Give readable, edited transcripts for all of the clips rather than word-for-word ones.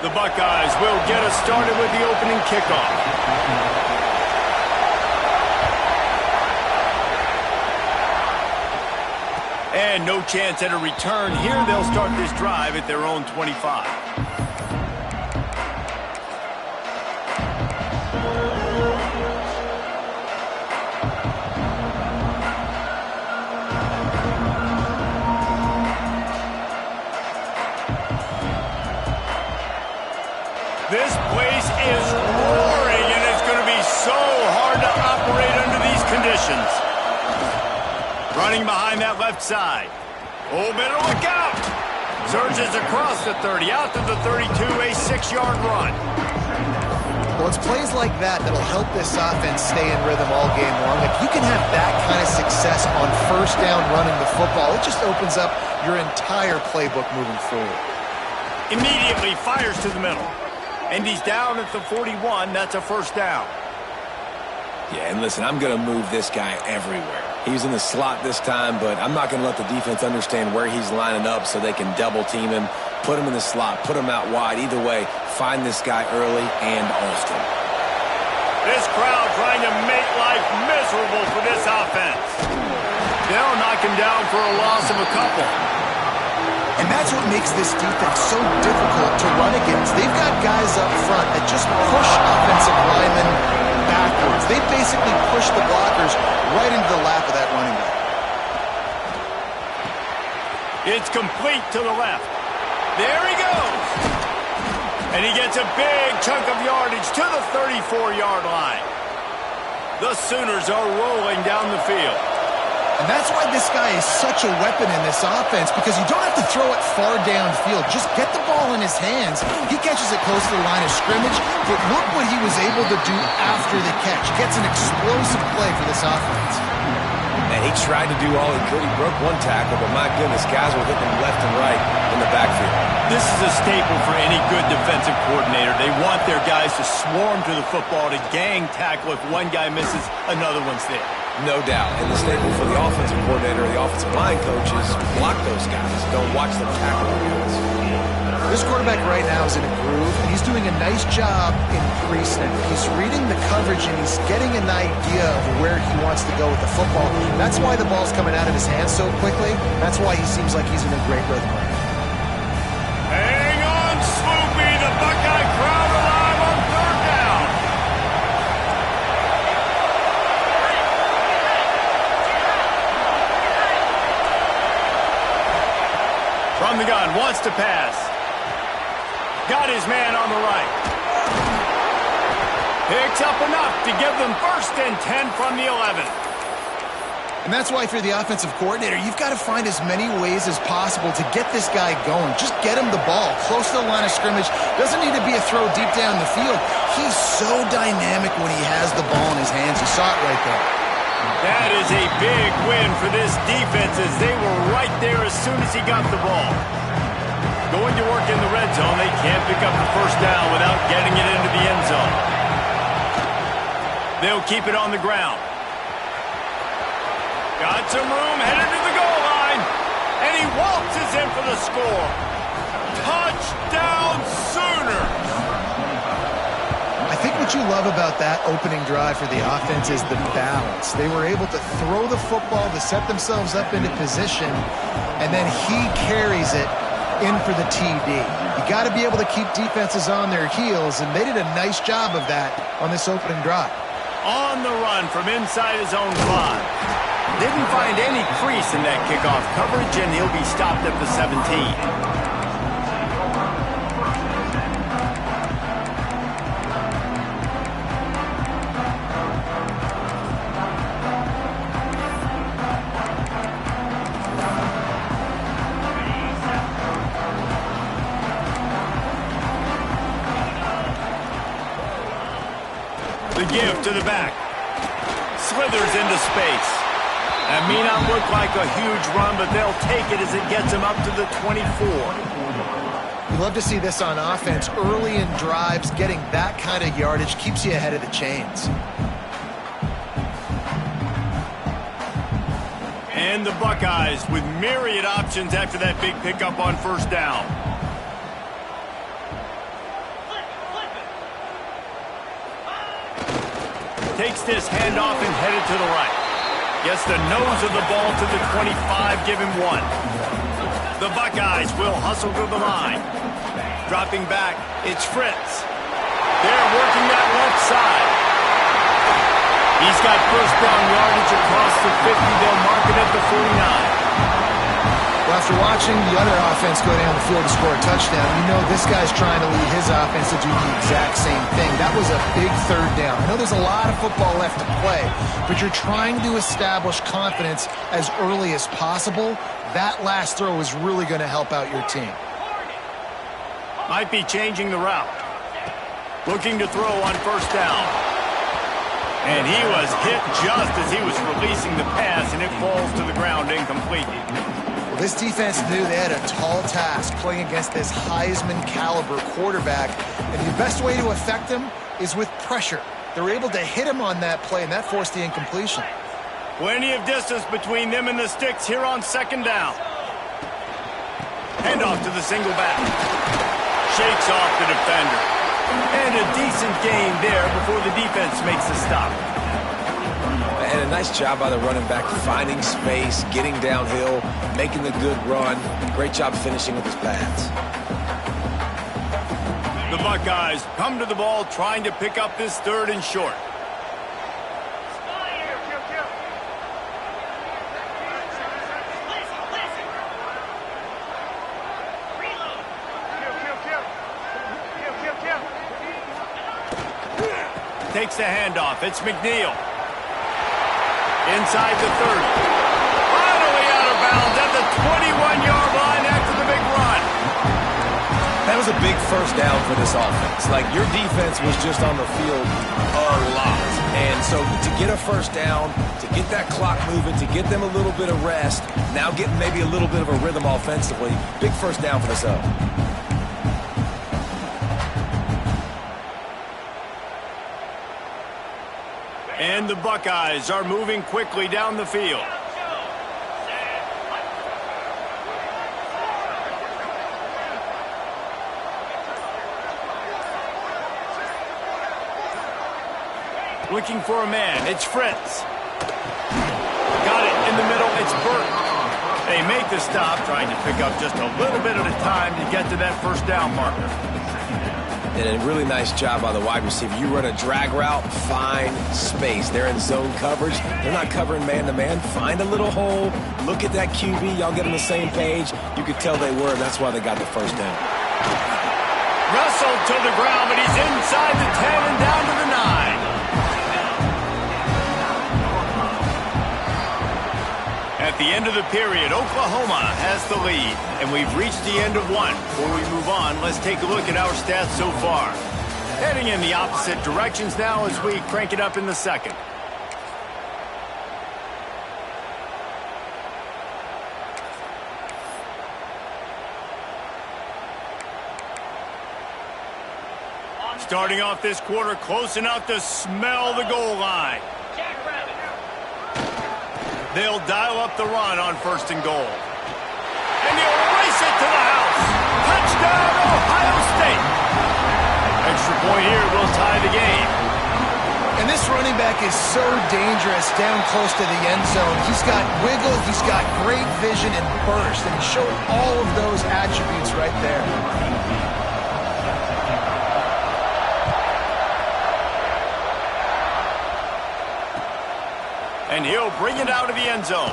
The Buckeyes will get us started with the opening kickoff. And no chance at a return here. They'll start this drive at their own 25. This place is roaring, and it's going to be so hard to operate under these conditions. Running behind that left side. Oh, better look out. Surges across the 30, out to the 32, a 6-yard run. Well, it's plays like that that'll help this offense stay in rhythm all game long. If you can have that kind of success on first down running the football, it just opens up your entire playbook moving forward. Immediately fires to the middle. And he's down at the 41. That's a first down. Yeah, and listen, I'm going to move this guy everywhere. He's in the slot this time, but I'm not going to let the defense understand where he's lining up so they can double team him, put him in the slot, put him out wide. Either way, find this guy early and often. This crowd trying to make life miserable for this offense. They'll knock him down for a loss of a couple. And that's what makes this defense so difficult to run against. They've got guys up front that just push offensive linemen backwards. They basically push the blockers right into the lap of that running back. It's complete to the left. There he goes. And he gets a big chunk of yardage to the 34-yard line. The Sooners are rolling down the field. And that's why this guy is such a weapon in this offense, because you don't have to throw it far downfield. Just get the ball in his hands. He catches it close to the line of scrimmage, but look what he was able to do after the catch. Gets an explosive play for this offense. And he tried to do all he could. He broke one tackle, but my goodness, guys were hitting him left and right in the backfield. This is a staple for any good defensive coordinator. They want their guys to swarm to the football, to gang tackle. If one guy misses, another one's there. No doubt. And the staple for the offensive coordinator or the offensive line coach is block those guys. Don't watch them tackle the guys. This quarterback right now is in a groove, and he's doing a nice job in pre-snap. He's reading the coverage, and he's getting an idea of where he wants to go with the football. That's why the ball's coming out of his hands so quickly. That's why he seems like he's in a great rhythm right now. Hang on, Sloopy. The Buckeye crowd alive on third down. From the gun, wants to pass. Got his man on the right. Picks up enough to give them 1st and 10 from the 11. And that's why, if you're the offensive coordinator, you've got to find as many ways as possible to get this guy going. Just get him the ball close to the line of scrimmage. Doesn't need to be a throw deep down the field. He's so dynamic when he has the ball in his hands. You saw it right there. That is a big win for this defense, as they were right there as soon as he got the ball. Going to work in the red zone. They can't pick up the first down without getting it into the end zone. They'll keep it on the ground. Got some room, headed to the goal line. And he waltzes in for the score. Touchdown, Sooners! I think what you love about that opening drive for the offense is the balance. They were able to throw the football to set themselves up into position, and then he carries it in for the TD. You got to be able to keep defenses on their heels, and they did a nice job of that on this opening drive. On the run from inside his own 5. Didn't find any crease in that kickoff coverage, and he'll be stopped at the 17. The give to the back. Slithers into space. That may not look like a huge run, but they'll take it as it gets them up to the 24. You love to see this on offense. Early in drives, getting that kind of yardage keeps you ahead of the chains. And the Buckeyes with myriad options after that big pickup on first down. Takes this handoff and headed to the right. Gets the nose of the ball to the 25, give him 1. The Buckeyes will hustle to the line. Dropping back, it's Fritz. They're working that left side. He's got first down yardage across the 50. They'll mark it at the 49. Well, after watching the other offense go down the field to score a touchdown, you know this guy's trying to lead his offense to do the exact same thing. That was a big third down. I know there's a lot of football left to play, but you're trying to establish confidence as early as possible. That last throw is really going to help out your team. Might be changing the route. Looking to throw on first down. And he was hit just as he was releasing the pass, and it falls to the ground incomplete. This defense knew they had a tall task playing against this Heisman caliber quarterback, and the best way to affect him is with pressure. They were able to hit him on that play, and that forced the incompletion. Plenty of distance between them and the sticks here on second down. Handoff to the single back. Shakes off the defender. And a decent gain there before the defense makes the stop. And a nice job by the running back, finding space, getting downhill, making the good run. Great job finishing with his pads. The Buckeyes come to the ball trying to pick up this third and short. Takes the handoff. It's McNeil. Inside the 30. Finally out of bounds at the 21-yard line after the big run. That was a big first down for this offense. Like, your defense was just on the field a lot. And so to get a first down, to get that clock moving, to get them a little bit of rest, now getting maybe a little bit of a rhythm offensively, big first down for this up. And the Buckeyes are moving quickly down the field. Looking for a man. It's Fritz. Got it in the middle. It's Burke. They make the stop, trying to pick up just a little bit at a time to get to that first down marker. And a really nice job by the wide receiver. You run a drag route, find space. They're in zone coverage. They're not covering man-to-man. Find a little hole. Look at that QB. Y'all get on the same page. You could tell they were, and that's why they got the first down. Wrestled to the ground, but he's inside the 10 and down to the 9. At the end of the period, Oklahoma has the lead, and we've reached the end of one. Before we move on, let's take a look at our stats so far. Heading in the opposite directions now as we crank it up in the second. Starting off this quarter close enough to smell the goal line. They'll dial up the run on first and goal. And they'll race it to the house. Touchdown, Ohio State. Extra point here will tie the game. And this running back is so dangerous down close to the end zone. He's got wiggle, he's got great vision and burst, and he showed all of those attributes right there. And he'll bring it out of the end zone.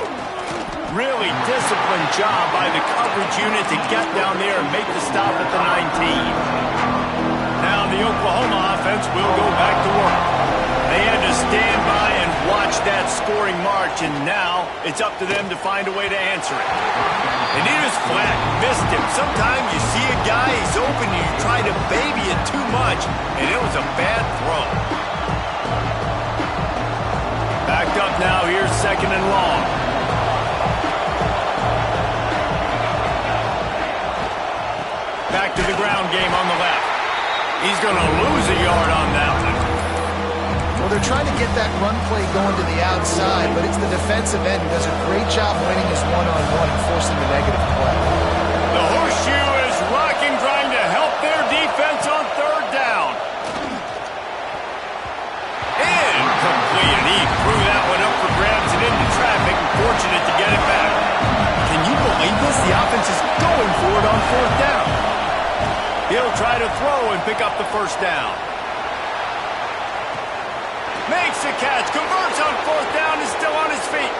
Really disciplined job by the coverage unit to get down there and make the stop at the 19. Now the Oklahoma offense will go back to work. They had to stand by and watch that scoring march, and now it's up to them to find a way to answer it. And he just flat missed him. Sometimes you see a guy, he's open, you try to baby it too much, and it was a bad throw. Backed up now, here's second and long. Back to the ground game on the left. He's going to lose a yard on that one. Well, they're trying to get that run play going to the outside, but it's the defensive end who does a great job winning his one-on-one and forcing the negative play. The horseshoe is rocking, trying to help their defense on third down. Incomplete. try to throw and pick up the first down. Makes the catch, converts on fourth down, is still on his feet.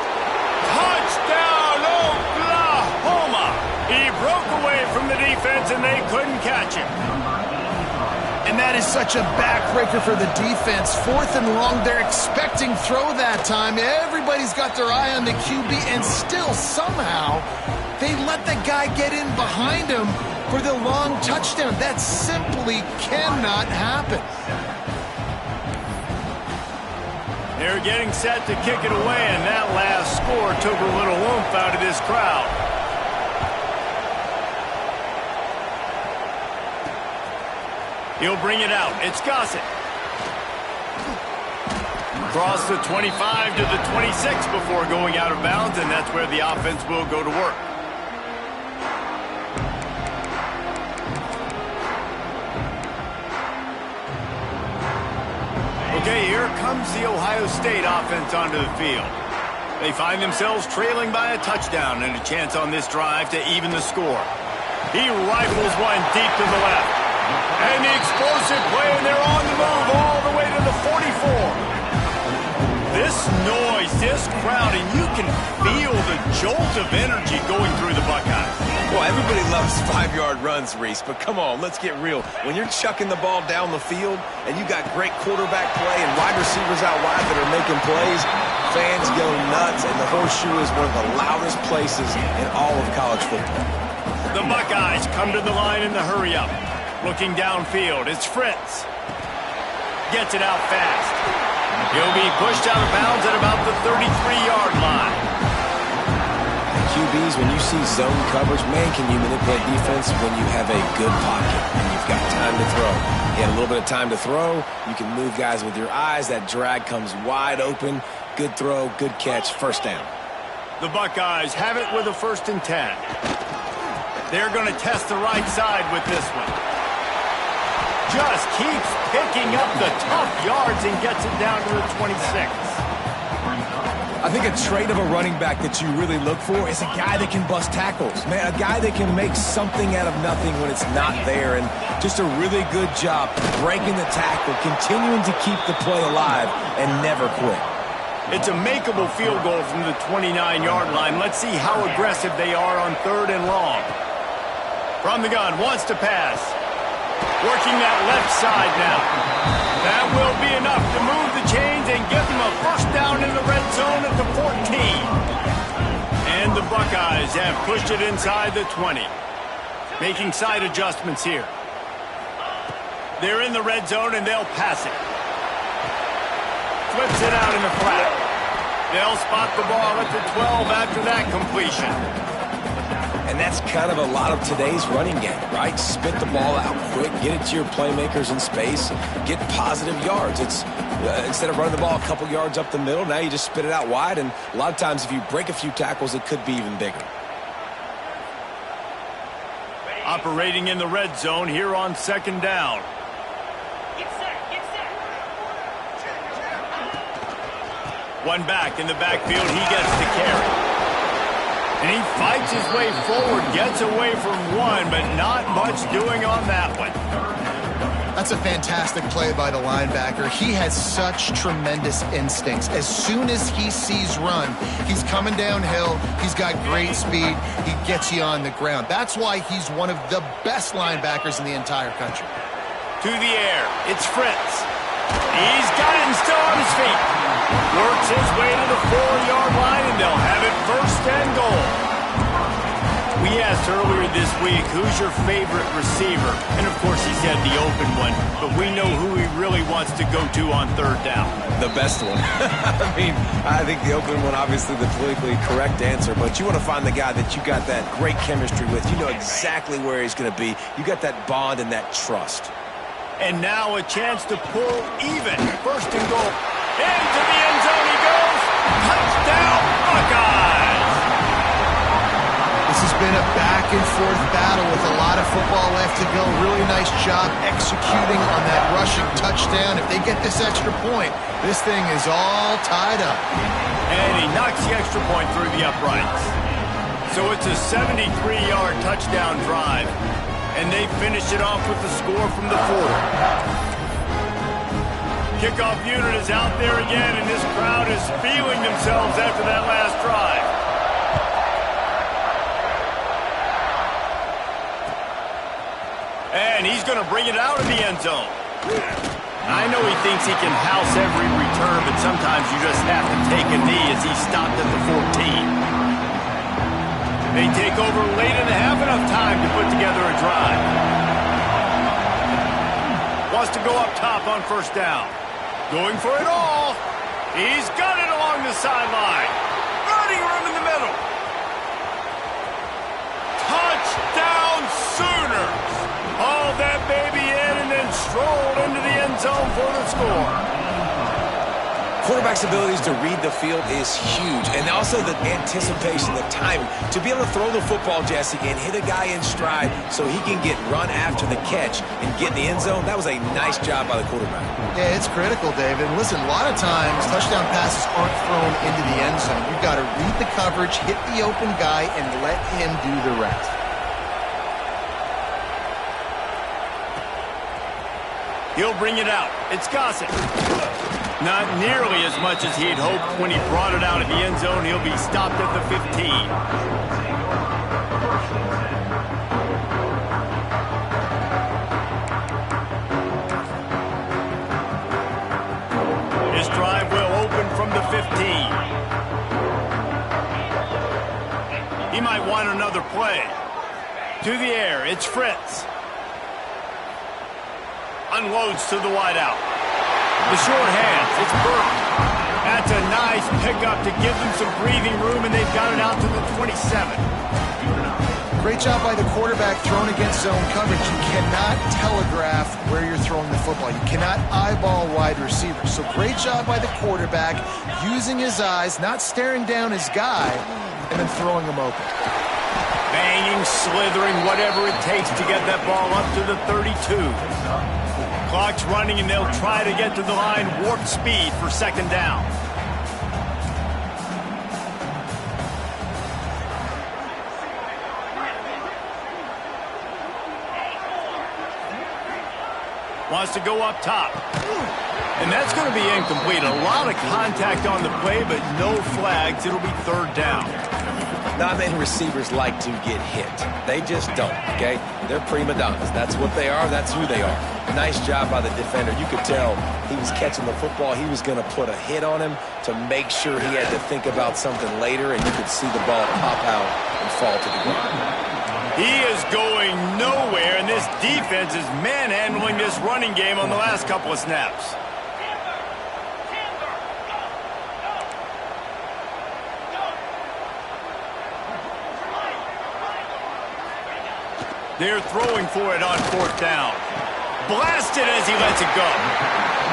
Touchdown, Oklahoma! He broke away from the defense and they couldn't catch him. And that is such a backbreaker for the defense. 4th and long, they're expecting throw that time. Everybody's got their eye on the QB, and still somehow they let the guy get in behind him for the long touchdown. That simply cannot happen. They're getting set to kick it away, and that last score took a little oomph out of this crowd. He'll bring it out. It's Gossett. Across the 25 to the 26 before going out of bounds, and that's where the offense will go to work. Okay, here comes the Ohio State offense onto the field. They find themselves trailing by a touchdown and a chance on this drive to even the score. He rifles one deep to the left. And the explosive play, and they're on the move all the way to the 44. This noise, this crowd, and you can feel the jolt of energy going through the Buckeyes. Well, everybody loves 5-yard runs, Reese, but come on, let's get real. When you're chucking the ball down the field and you got great quarterback play and wide receivers out wide that are making plays, fans go nuts, and the Horseshoe is one of the loudest places in all of college football. The Buckeyes come to the line in the hurry-up. Looking downfield, it's Fritz. Gets it out fast. He'll be pushed out of bounds at about the 33-yard line. QBs, when you see zone coverage, man, can you manipulate defense when you have a good pocket and you've got time to throw. You had a little bit of time to throw. You can move guys with your eyes. That drag comes wide open. Good throw, good catch, first down. The Buckeyes have it with a 1st and 10. They're going to test the right side with this one. Just keeps picking up the tough yards and gets it down to the 26. I think a trait of a running back that you really look for is a guy that can bust tackles. Man, a guy that can make something out of nothing when it's not there, and just a really good job breaking the tackle, continuing to keep the play alive, and never quit. It's a makeable field goal from the 29-yard line. Let's see how aggressive they are on 3rd and long. From the gun, wants to pass. Working that left side now. That will be enough to move the chains and give them a first down in the red zone at the 14. And the Buckeyes have pushed it inside the 20. Making side adjustments here. They're in the red zone and they'll pass it. Flips it out in the flat. They'll spot the ball at the 12 after that completion. And that's kind of a lot of today's running game, right? Spit the ball out quick, get it to your playmakers in space, get positive yards. It's instead of running the ball a couple yards up the middle, now you just spit it out wide, and a lot of times if you break a few tackles, it could be even bigger. Operating in the red zone here on 2nd down. One back in the backfield, he gets to carry. And he fights his way forward, gets away from one, but not much doing on that one. That's a fantastic play by the linebacker. He has such tremendous instincts. As soon as he sees run, he's coming downhill. He's got great speed. He gets you on the ground. That's why he's one of the best linebackers in the entire country. To the air, it's Fritz. He's got it and still on his feet. Works his way to the 4-yard line, and they'll have it 1st and goal. We asked earlier this week, who's your favorite receiver? And, of course, he said the open one. But we know who he really wants to go to on 3rd down. The best one. I think the open one, obviously the politically correct answer, but you want to find the guy that you got that great chemistry with. You know exactly where he's going to be. You got that bond and that trust. And now a chance to pull even. 1st and goal. Into the end zone he goes. Touchdown, Buckeyes! This has been a back-and-forth battle with a lot of football left to go. Really nice job executing on that rushing touchdown. If they get this extra point, this thing is all tied up. And he knocks the extra point through the uprights. So it's a 73-yard touchdown drive. And they finish it off with the score from the 4. Kickoff unit is out there again, and this crowd is feeling themselves after that last drive. And he's going to bring it out of the end zone. I know he thinks he can house every return, but sometimes you just have to take a knee as he stopped at the 14. They take over late in the half, enough time to put together a drive. Wants to go up top on first down. Going for it all. He's got it along the sideline. Running room in the middle. Touchdown Sooners. Hauled that baby in and then strolled into the end zone for the score. Quarterback's abilities to read the field is huge, and also the anticipation, the timing. To be able to throw the football, Jesse, and hit a guy in stride so he can get run after the catch and get in the end zone, that was a nice job by the quarterback. Yeah, it's critical, David. Listen, a lot of times touchdown passes aren't thrown into the end zone. You've got to read the coverage, hit the open guy, and let him do the rest. He'll bring it out. It's Gossett. Not nearly as much as he had hoped when he brought it out of the end zone. He'll be stopped at the 15. His drive will open from the 15. He might want another play. To the air, it's Fritz. Unloads to the wideout. The short hands, it's Burke. That's a nice pickup to give them some breathing room, and they've got it out to the 27. Great job by the quarterback thrown against zone coverage. You cannot telegraph where you're throwing the football. You cannot eyeball wide receivers. So great job by the quarterback using his eyes, not staring down his guy, and then throwing him open. Banging, slithering, whatever it takes to get that ball up to the 32. Clock's running, and they'll try to get to the line warp speed for second down. Wants to go up top. And that's going to be incomplete. A lot of contact on the play, but no flags. It'll be third down. Not many receivers like to get hit. They just don't, okay? They're prima donnas. That's what they are. That's who they are. Nice job by the defender. You could tell he was catching the football. He was going to put a hit on him to make sure he had to think about something later, and you could see the ball pop out and fall to the ground. He is going nowhere, and this defense is manhandling this running game on the last couple of snaps. They're throwing for it on fourth down. Blasted as he lets it go.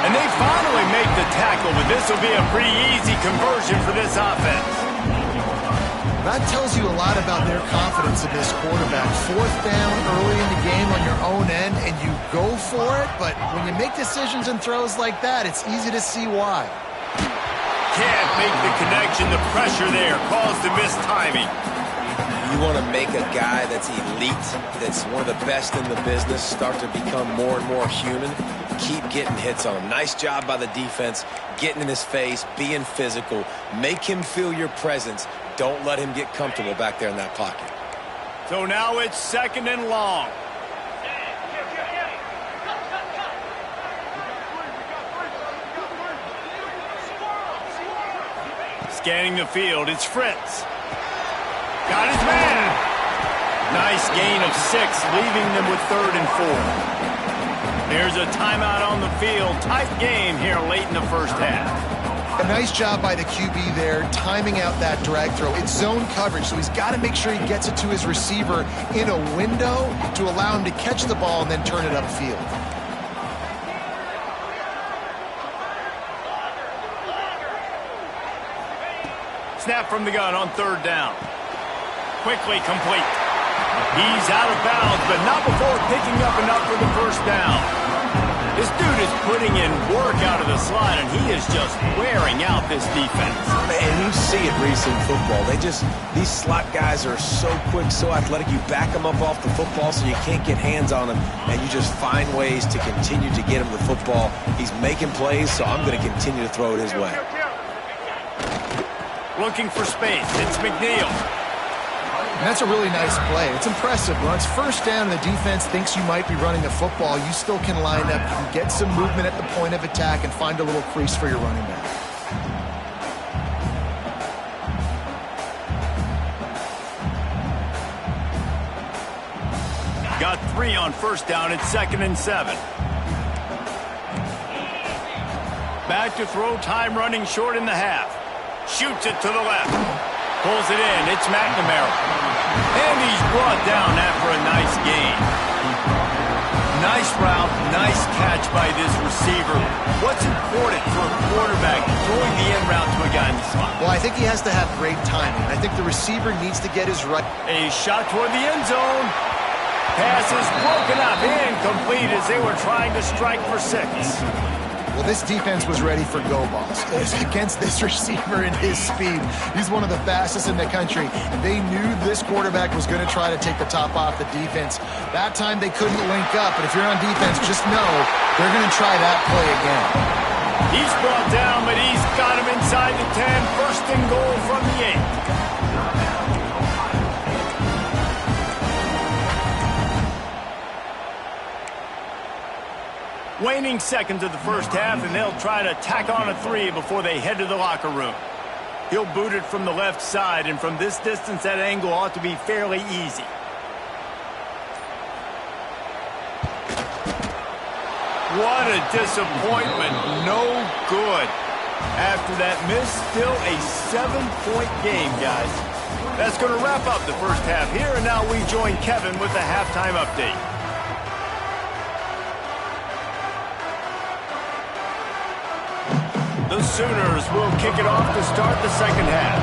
And they finally make the tackle, but this will be a pretty easy conversion for this offense. That tells you a lot about their confidence in this quarterback. Fourth down early in the game on your own end, and you go for it, but when you make decisions and throws like that, it's easy to see why. Can't make the connection. The pressure there caused the missed timing. You want to make a guy that's elite, that's one of the best in the business, start to become more and more human, keep getting hits on him. Nice job by the defense, getting in his face, being physical. Make him feel your presence. Don't let him get comfortable back there in that pocket. So now it's second and long. Scanning the field, it's Fritz. Got his man. Nice gain of 6, leaving them with third and 4. There's a timeout on the field. Tight game here late in the first half. A nice job by the QB there, timing out that drag throw. It's zone coverage, so he's got to make sure he gets it to his receiver in a window to allow him to catch the ball and then turn it upfield. Snap from the gun on third down. Quickly complete. He's out of bounds, but not before picking up enough for the first down. This dude is putting in work out of the slot, and he is just wearing out this defense. And you see it, Reese, in football. These slot guys are so quick, so athletic. You back them up off the football so you can't get hands on them, and you just find ways to continue to get him the football. He's making plays, so I'm going to continue to throw it his way. Looking for space. It's McNeil. And that's a really nice play. It's impressive. When it's first down and the defense thinks you might be running the football, you still can line up. You can get some movement at the point of attack and find a little crease for your running back. Got 3 on first down. It's 2nd and 7. Back to throw. Time running short in the half. Shoots it to the left. Pulls it in. It's McNamara. And he's brought down after a nice gain. Nice route. Nice catch by this receiver. What's important for a quarterback throwing the end route to a guy in the slot? Well, I think he has to have great timing. I think the receiver needs to get his right. A shot toward the end zone. Pass is broken up. Incomplete as they were trying to strike for 6. Well, this defense was ready for go balls. Against this receiver and his speed. He's one of the fastest in the country. And they knew this quarterback was going to try to take the top off the defense. That time they couldn't link up. But if you're on defense, just know they're going to try that play again. He's brought down, but he's got him inside the 10. 1st and goal from the 8. Waning seconds of the first half, and they'll try to tack on a 3 before they head to the locker room. He'll boot it from the left side, and from this distance, that angle ought to be fairly easy. What a disappointment. No good. After that miss, still a 7-point game, guys. That's going to wrap up the first half here, and now we join Kevin with the halftime update. The Sooners will kick it off to start the second half.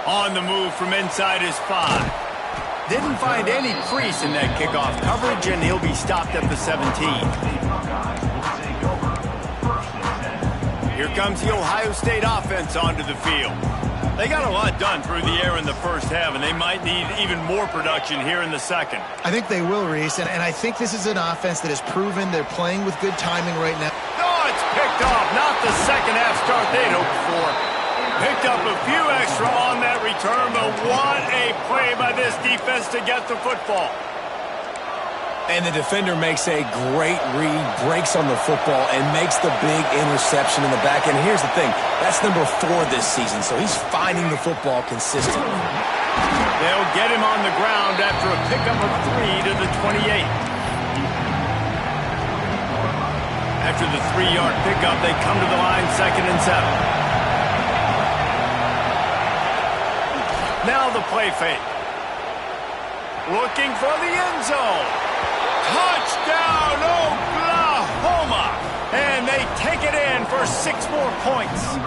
On the move from inside is 5. Didn't find any crease in that kickoff coverage, and he'll be stopped at the 17. Here comes the Ohio State offense onto the field. They got a lot done through the air in the first half, and they might need even more production here in the second. I think they will, Reese, and I think this is an offense that has proven they're playing with good timing right now. Oh, it's picked off. Not the second half start they'd hoped for. Picked up a few extra on that return, but what a play by this defense to get the football. And the defender makes a great read, breaks on the football, and makes the big interception in the back end. Here's the thing, that's number 4 this season, so he's finding the football consistently. They'll get him on the ground after a pickup of 3 to the 28. After the 3-yard pickup, they come to the line 2nd and 7. Now the play fake. Looking for the end zone. Touchdown, Oklahoma! And they take it in for 6 more points.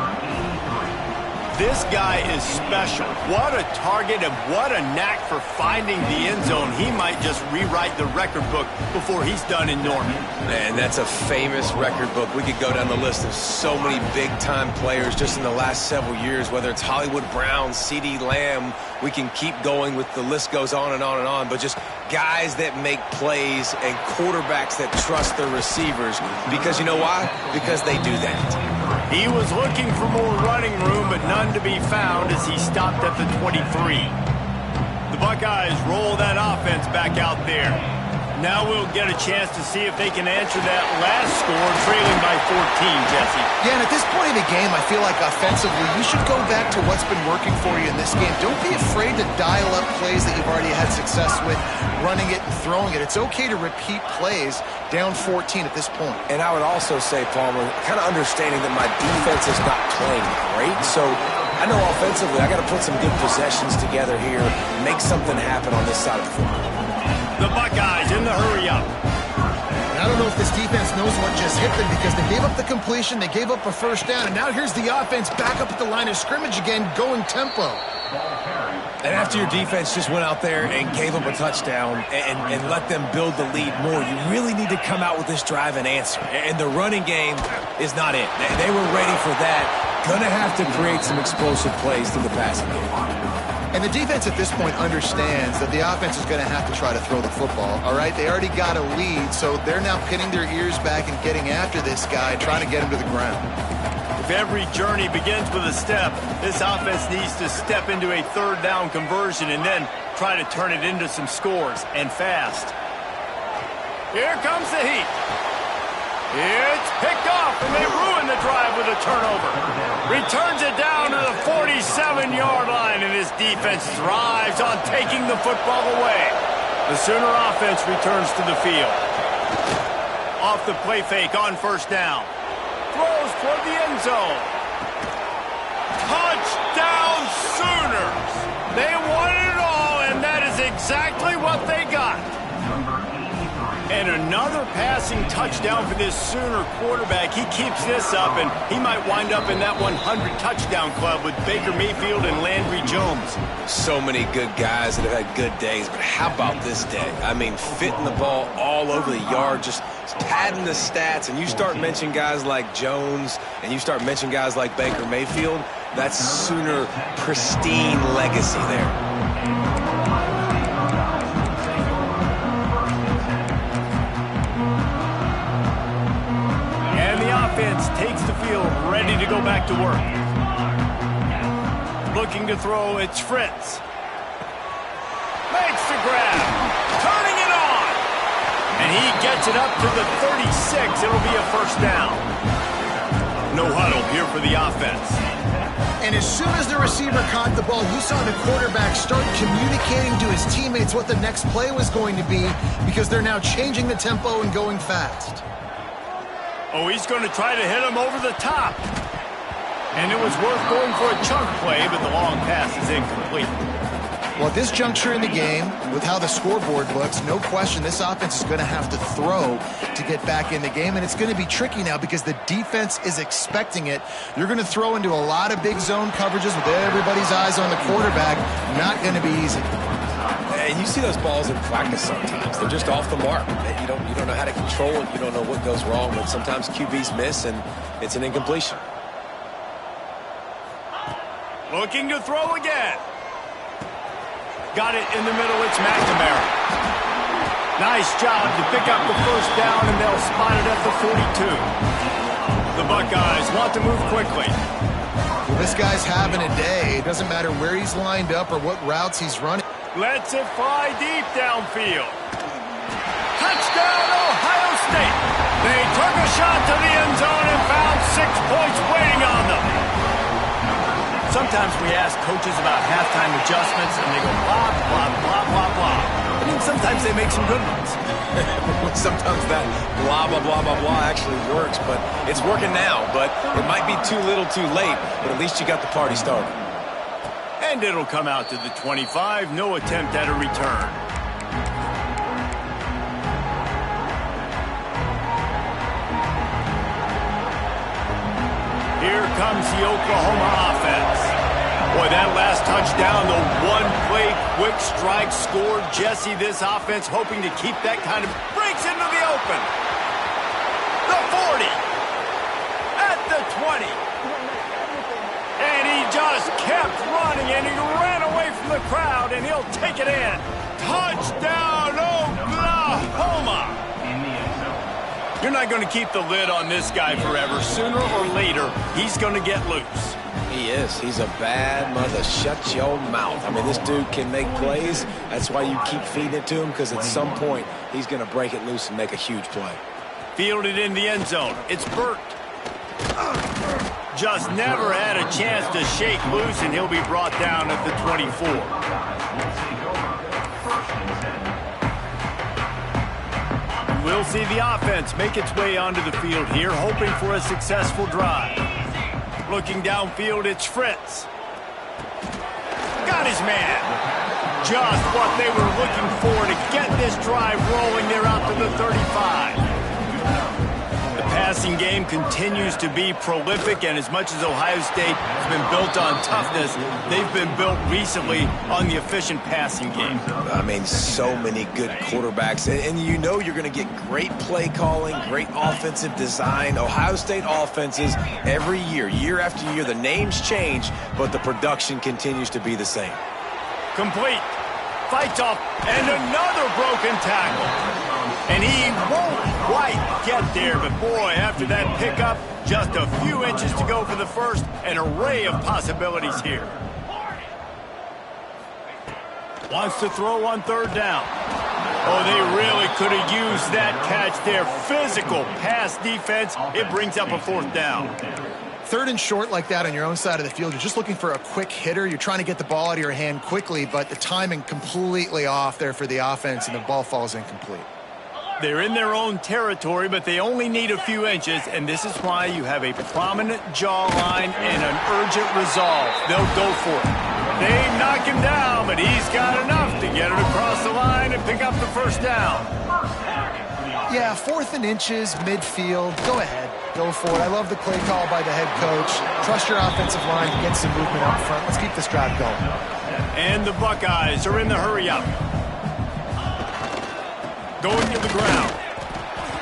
This guy is special. What a target and what a knack for finding the end zone. He might just rewrite the record book before he's done in Norman. Man, that's a famous record book. We could go down the list of so many big-time players just in the last several years, whether it's Hollywood Brown, CeeDee Lamb. We can keep going with the list goes on and on and on, but just guys that make plays and quarterbacks that trust their receivers. Because you know why? Because they do that. He was looking for more running room, but none to be found as he stopped at the 23. The Buckeyes roll that offense back out there. Now we'll get a chance to see if they can answer that last score, trailing by 14, Jesse. Yeah, and at this point of the game, I feel like offensively, you should go back to what's been working for you in this game. Don't be afraid to dial up plays that you've already had success with, running it and throwing it. It's okay to repeat plays down 14 at this point. And I would also say, Palmer, kind of understanding that my defense is not playing great, so I know offensively I got to put some good possessions together here, make something happen on this side of the football. The Buckeyes in the hurry-up. Now don't know if this defense knows what just hit them because they gave up the completion, they gave up a first down, and now here's the offense back up at the line of scrimmage again, going tempo. And after your defense just went out there and gave them a touchdown and let them build the lead more, you really need to come out with this drive and answer. And the running game is not it. They were ready for that. Going to have to create some explosive plays through the passing game. And the defense at this point understands that the offense is going to have to try to throw the football, all right? They already got a lead, so they're now pinning their ears back and getting after this guy, trying to get him to the ground. If every journey begins with a step, this offense needs to step into a third down conversion and then try to turn it into some scores, and fast. Here comes the heat. It's picked off, and they ruin the drive with a turnover. Returns it down to the 47-yard line, and his defense thrives on taking the football away. The Sooner offense returns to the field. Off the play fake on first down. Throws toward the end zone. Touchdown Sooners! They won it all, and that is exactly what they got. And another passing touchdown for this Sooner quarterback. He keeps this up, and he might wind up in that 100 touchdown club with Baker Mayfield and Landry Jones. So many good guys that have had good days, but how about this day? I mean, fitting the ball all over the yard, just padding the stats, and you start mentioning guys like Jones, and you start mentioning guys like Baker Mayfield, that's Sooner pristine legacy there. Takes the field, ready to go back to work. Looking to throw, it's Fritz. Makes the grab, turning it on. And he gets it up to the 36. It'll be a first down. No huddle here for the offense. And as soon as the receiver caught the ball, you saw the quarterback start communicating to his teammates what the next play was going to be because they're now changing the tempo and going fast. Oh, he's going to try to hit him over the top. And it was worth going for a chunk play, but the long pass is incomplete. Well, at this juncture in the game, with how the scoreboard looks, no question this offense is going to have to throw to get back in the game, and it's going to be tricky now because the defense is expecting it. You're going to throw into a lot of big zone coverages with everybody's eyes on the quarterback. Not going to be easy. And you see those balls in practice sometimes. They're just off the mark. You don't know how to control it. You don't know what goes wrong, but sometimes QBs miss, and it's an incompletion. Looking to throw again. Got it in the middle. It's McNamara. Nice job to pick up the first down, and they'll spot it at the 42. The Buckeyes want to move quickly. Well, this guy's having a day. It doesn't matter where he's lined up or what routes he's running. Lets it fly deep downfield. Touchdown, Ohio State. They took a shot to the end zone and found 6 points waiting on them. Sometimes we ask coaches about halftime adjustments, and they go blah, blah, blah, blah, blah. I mean, sometimes they make some good ones. Sometimes that blah, blah, blah, blah, blah actually works, but it's working now. But it might be too little too late, but at least you got the party started. And it'll come out to the 25. No attempt at a return. Here comes the Oklahoma offense. Boy, that last touchdown, the one-play quick strike scored. Jesse, this offense hoping to keep that kind of breaks into the open. The 40. At the 20. And he just kept running, and he ran away from the crowd, and he'll take it in. Touchdown, Oklahoma! You're not going to keep the lid on this guy forever. Sooner or later, he's going to get loose. He is. He's a bad mother. Shut your mouth. I mean, this dude can make plays. That's why you keep feeding it to him, because at some point, he's going to break it loose and make a huge play. Fielded in the end zone. It's Burt. Just never had a chance to shake loose, and he'll be brought down at the 24. We'll see the offense make its way onto the field here, hoping for a successful drive. Looking downfield, it's Fritz. Got his man. Just what they were looking for to get this drive rolling. They're out to the 35. passing game continues to be prolific, and as much as Ohio State has been built on toughness, they've been built recently on the efficient passing game. I mean, so many good quarterbacks, and you know you're going to get great play calling, great offensive design. Ohio State offenses every year, year after year, the names change, but the production continues to be the same. Complete. Fights off, and another broken tackle. And he won't quite get there, but boy, after that pickup, just a few inches to go for the first, an array of possibilities here. Wants to throw on third down. Oh, they really could have used that catch there. Physical pass defense. It brings up a fourth down. Third and short like that on your own side of the field, you're just looking for a quick hitter. You're trying to get the ball out of your hand quickly, but the timing completely off there for the offense, and the ball falls incomplete. They're in their own territory, but they only need a few inches, and this is why you have a prominent jawline and an urgent resolve. They'll go for it. They knock him down, but he's got enough to get it across the line and pick up the first down. Yeah, 4th and inches, midfield. Go ahead. Go for it. I love the play call by the head coach. Trust your offensive line to get some movement up front. Let's keep this drive going. And the Buckeyes are in the hurry-up. Going to the ground.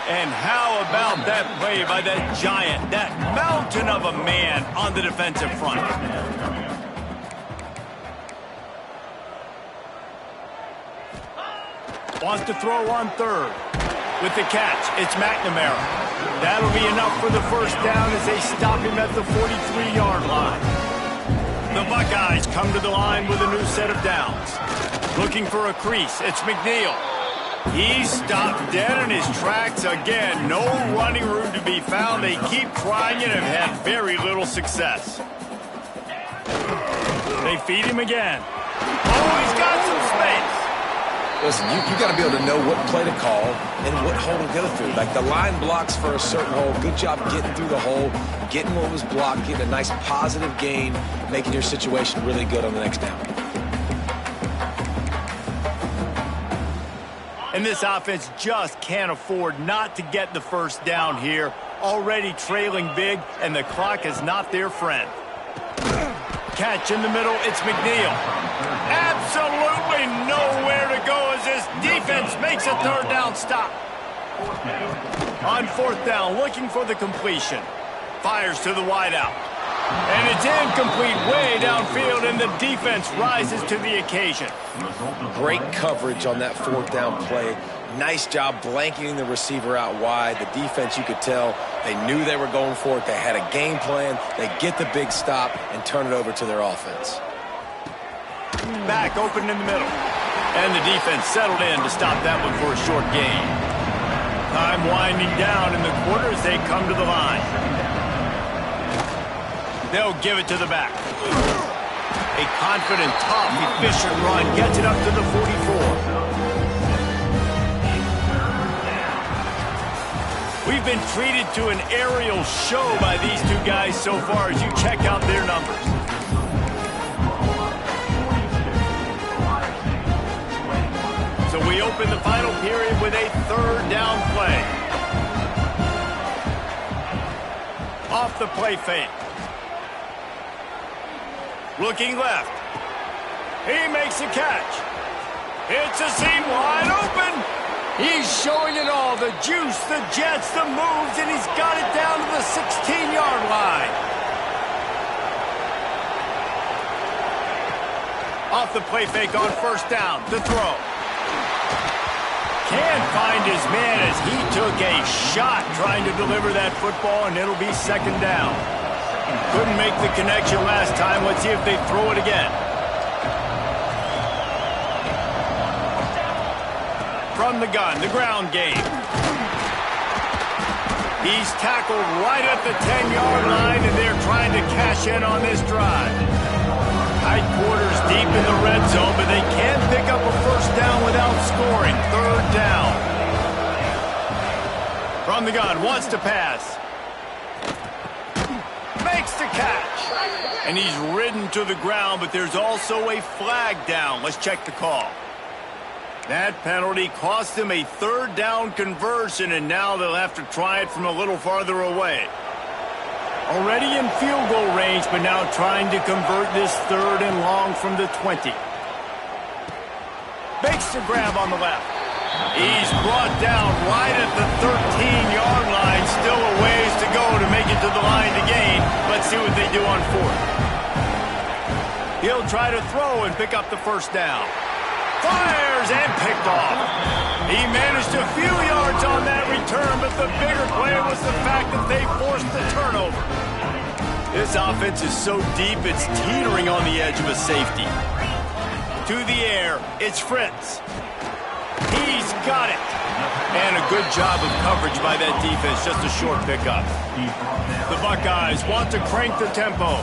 And how about that play by that giant, that mountain of a man on the defensive front? Wants to throw on third. With the catch, it's McNamara. That'll be enough for the first down as they stop him at the 43-yard line. The Buckeyes come to the line with a new set of downs. Looking for a crease, it's McNeil. He stopped dead in his tracks again. No running room to be found. They keep trying and have had very little success. They feed him again. Oh, he's got some space. Listen, you got to be able to know what play to call and what hole to go through. Like the line blocks for a certain hole. Good job getting through the hole, getting what was blocked, getting a nice positive gain, making your situation really good on the next down. And this offense just can't afford not to get the first down here. Already trailing big, and the clock is not their friend. Catch in the middle, it's McNeil. Absolutely nowhere to go as this defense makes a third down stop. On fourth down, looking for the completion. Fires to the wideout. And it's incomplete way downfield, and the defense rises to the occasion. Great coverage on that fourth down play. Nice job blanketing the receiver out wide. The defense, you could tell, they knew they were going for it. They had a game plan. They get the big stop and turn it over to their offense. Back open in the middle. And the defense settled in to stop that one for a short gain. Time winding down in the quarter as they come to the line. They'll give it to the back. A confident, tough, efficient run gets it up to the 44. We've been treated to an aerial show by these two guys so far as you check out their numbers. So we open the final period with a third down play. Off the play fake. Looking left. He makes a catch. It's a seam wide open. He's showing it all. The juice, the jets, the moves, and he's got it down to the 16-yard line. Off the play fake on first down. The throw. Can't find his man as he took a shot trying to deliver that football, and it'll be second down. Couldn't make the connection last time. Let's see if they throw it again. From the gun, the ground game. He's tackled right at the 10-yard line, and they're trying to cash in on this drive. Tight quarters deep in the red zone, but they can't pick up a first down without scoring. Third down. From the gun, wants to pass. Makes the catch. And he's ridden to the ground, but there's also a flag down. Let's check the call. That penalty cost them a third down conversion, and now they'll have to try it from a little farther away. Already in field goal range, but now trying to convert this third and long from the 20. Makes the grab on the left. He's brought down right at the 13-yard line. Still a ways to go to make it to the line to gain. Let's see what they do on fourth. He'll try to throw and pick up the first down. Fires and picked off. He managed a few yards on that return, but the bigger play was the fact that they forced the turnover. This offense is so deep, it's teetering on the edge of a safety. To the air, it's Fritz. He's got it. And a good job of coverage by that defense, just a short pickup. The Buckeyes want to crank the tempo.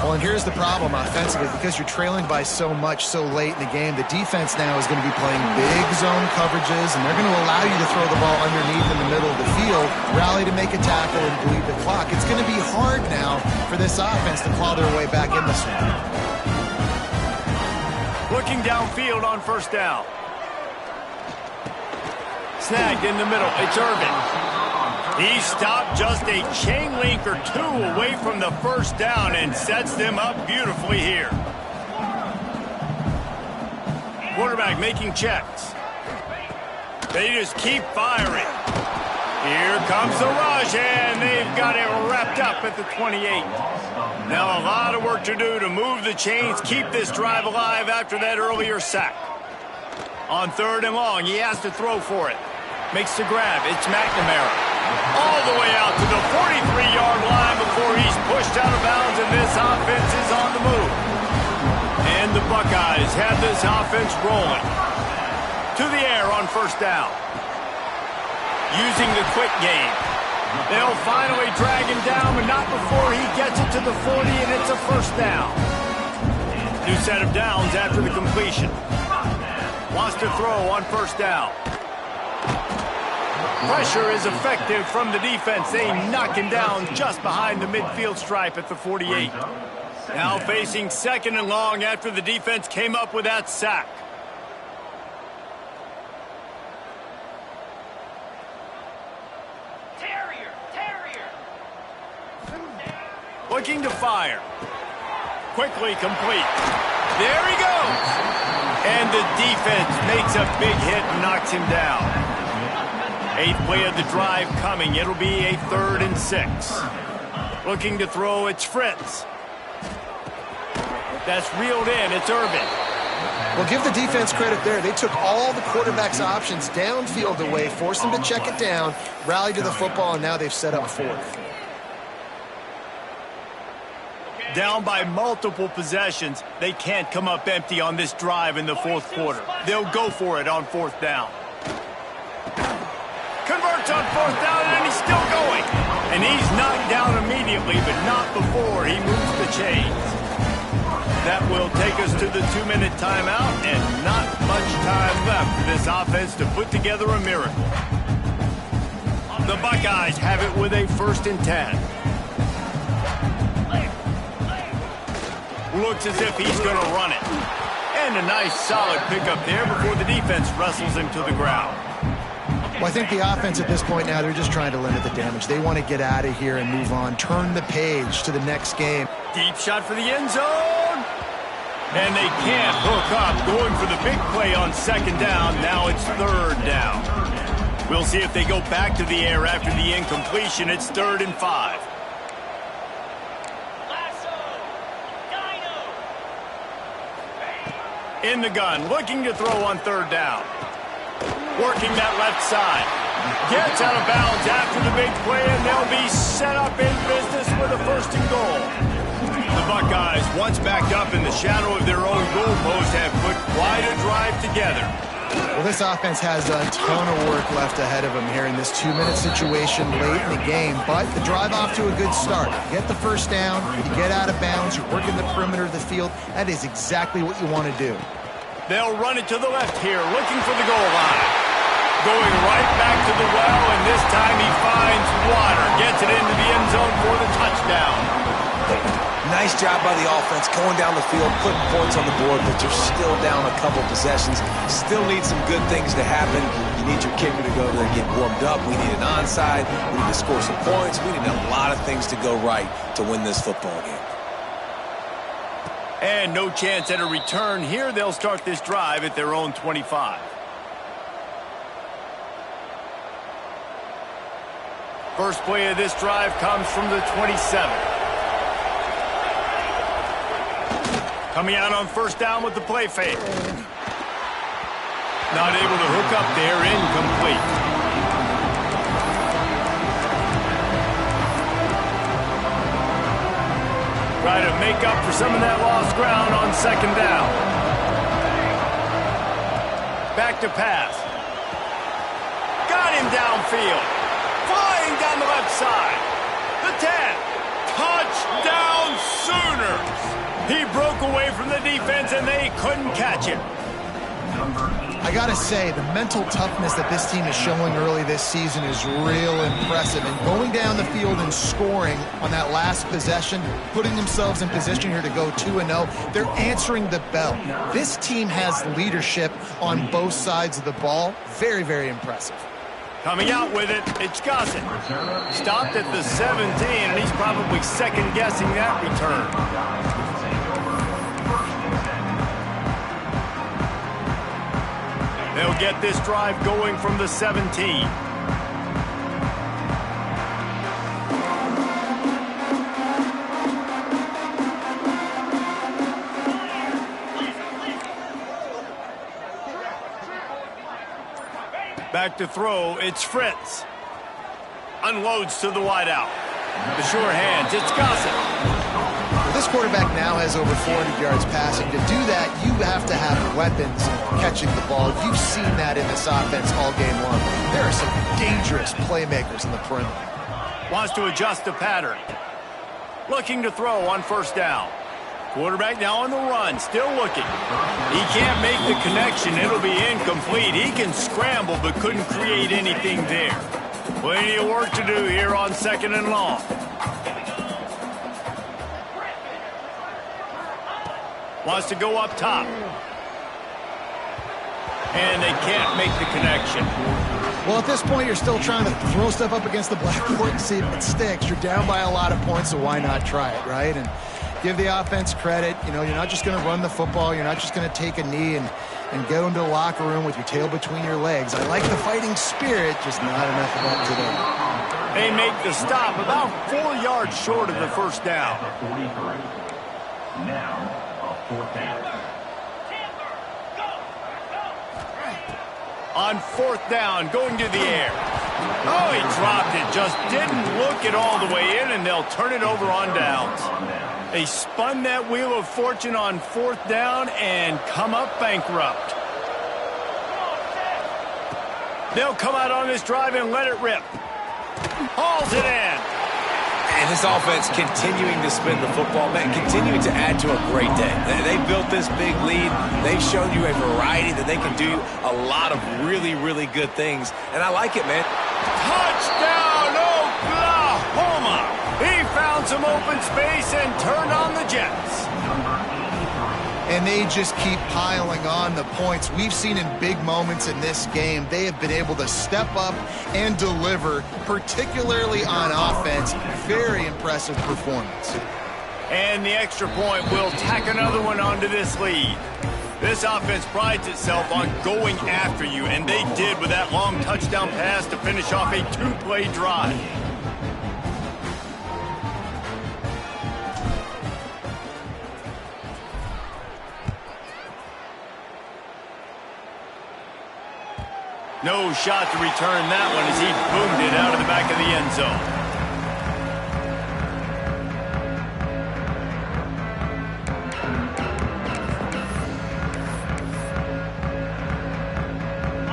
Well, and here's the problem offensively. Because you're trailing by so much so late in the game, the defense now is going to be playing big zone coverages, and they're going to allow you to throw the ball underneath in the middle of the field, rally to make a tackle, and bleed the clock. It's going to be hard now for this offense to claw their way back in this one. Looking downfield on first down. Snagged in the middle. It's Irvin. He stopped just a chain link or two away from the first down and sets them up beautifully here. Quarterback making checks. They just keep firing. Here comes the rush, and they've got it wrapped up at the 28. Now a lot of work to do to move the chains, keep this drive alive after that earlier sack. On third and long, he has to throw for it. Makes the grab. It's McNamara. All the way out to the 43-yard line before he's pushed out of bounds, and this offense is on the move. And the Buckeyes have this offense rolling. To the air on first down. Using the quick game. They'll finally drag him down, but not before he gets it to the 40, and it's a first down. New set of downs after the completion. Wants to throw on first down. Pressure is effective from the defense. They knock him down just behind the midfield stripe at the 48. Now facing second and long after the defense came up with that sack. Terrier. Looking to fire. Quickly complete. There he goes. And the defense makes a big hit and knocks him down. Eighth play of the drive coming. It'll be a 3rd and 6. Looking to throw, it's Fritz. That's reeled in. It's Irvin. Well, give the defense credit there. They took all the quarterback's options downfield away, forced them to check it down, rallied to the football, and now they've set up fourth. Down by multiple possessions, they can't come up empty on this drive in the fourth quarter. They'll go for it on fourth down. Converts on fourth down, and he's still going. And he's knocked down immediately, but not before he moves the chains. That will take us to the 2-minute timeout, and not much time left for this offense to put together a miracle. The Buckeyes have it with a 1st and 10. Looks as if he's going to run it. And a nice solid pickup there before the defense wrestles him to the ground. Well, I think the offense at this point now, they're just trying to limit the damage. They want to get out of here and move on, turn the page to the next game. Deep shot for the end zone. And they can't hook up, going for the big play on second down. Now it's 3rd down. We'll see if they go back to the air after the incompletion. It's 3rd and 5. In the gun, looking to throw on 3rd down. Working that left side. Gets out of bounds after the big play, and they'll be set up in business with a 1st and goal. The Buckeyes, once backed up in the shadow of their own goalpost, have put quite a drive together. Well, this offense has a ton of work left ahead of them here in this 2-minute situation late in the game, but the drive off to a good start. You get the first down, you get out of bounds, you're working the perimeter of the field. That is exactly what you want to do. They'll run it to the left here, looking for the goal line. Going right back to the well, and this time he finds water. Gets it into the end zone for the touchdown. Nice job by the offense going down the field, putting points on the board, but you're still down a couple possessions. Still need some good things to happen. You need your kicker to go there and get warmed up. We need an onside. We need to score some points. We need a lot of things to go right to win this football game. And no chance at a return here. They'll start this drive at their own 25. First play of this drive comes from the 27. Coming out on first down with the play fake. Not able to hook up there, incomplete. Try to make up for some of that lost ground on second down. Back to pass. Got him downfield. Flying down the left side. The 10. Touchdown Sooners. He broke away from the defense and they couldn't catch him. I gotta say, the mental toughness that this team is showing early this season is real impressive. And going down the field and scoring on that last possession, putting themselves in position here to go 2-0, they're answering the bell. This team has leadership on both sides of the ball. Very, very impressive. Coming out with it, it's Gossett. Stopped at the 17, and he's probably second-guessing that return. They'll get this drive going from the 17. Back to throw, it's Fritz. Unloads to the wideout. The sure hands, it's Gossett. Well, this quarterback now has over 400 yards passing. To do that, you have to have weapons catching the ball. You've seen that in this offense all game long. There are some dangerous playmakers in the perimeter. Wants to adjust the pattern. Looking to throw on first down. Quarterback now on the run, still looking. He can't make the connection. It'll be incomplete. He can scramble, but couldn't create anything there. Plenty of work to do here on second and long. Wants to go up top. And they can't make the connection. Well, at this point, you're still trying to throw stuff up against the blackboard and see if it sticks. You're down by a lot of points, so why not try it, right? And give the offense credit. You know, you're not just going to run the football. You're not just going to take a knee and go into the locker room with your tail between your legs. I like the fighting spirit, just not enough of that today. They make the stop about 4 yards short of the first down. Now, a fourth down. On fourth down, going to the air. Oh, he dropped it. Just didn't look it all the way in, and they'll turn it over on downs. They spun that wheel of fortune on fourth down and come up bankrupt. They'll come out on this drive and let it rip. Hauls it in. And this offense continuing to spin the football, man, continuing to add to a great day. They built this big lead. They've shown you a variety that they can do a lot of really, really good things. And I like it, man. Touchdown, Oklahoma! He found some open space and turned on the Jets. And they just keep piling on the points. We've seen in big moments in this game, they have been able to step up and deliver, particularly on offense. Very impressive performance. And the extra point will tack another one onto this lead. This offense prides itself on going after you, and they did with that long touchdown pass to finish off a two-play drive. No shot to return that one as he boomed it out of the back of the end zone.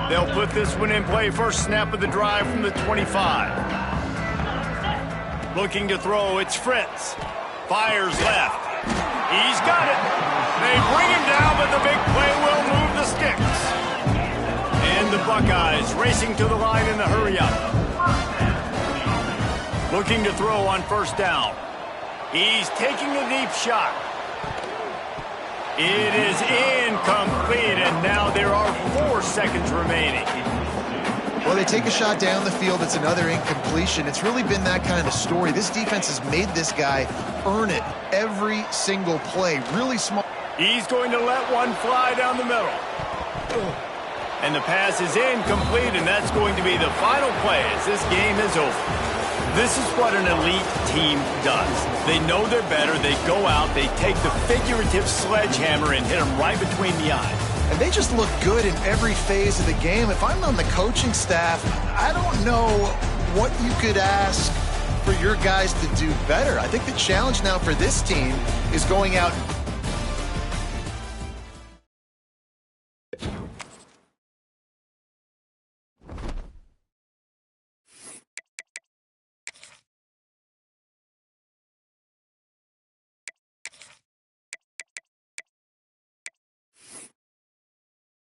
They'll put this one in play. First snap of the drive from the 25. Looking to throw, it's Fritz. Fires left. He's got it. They bring him down, but the big play will move the sticks. And the Buckeyes racing to the line in the hurry-up. Looking to throw on first down. He's taking a deep shot. It is incomplete, and now there are 4 seconds remaining. Well, they take a shot down the field. It's another incompletion. It's really been that kind of story. This defense has made this guy earn it every single play. Really smart. He's going to let one fly down the middle. And the pass is incomplete, and that's going to be the final play as this game is over. This is what an elite team does. They know they're better. They go out, they take the figurative sledgehammer and hit them right between the eyes. And they just look good in every phase of the game. If I'm on the coaching staff, I don't know what you could ask for your guys to do better. I think the challenge now for this team is going out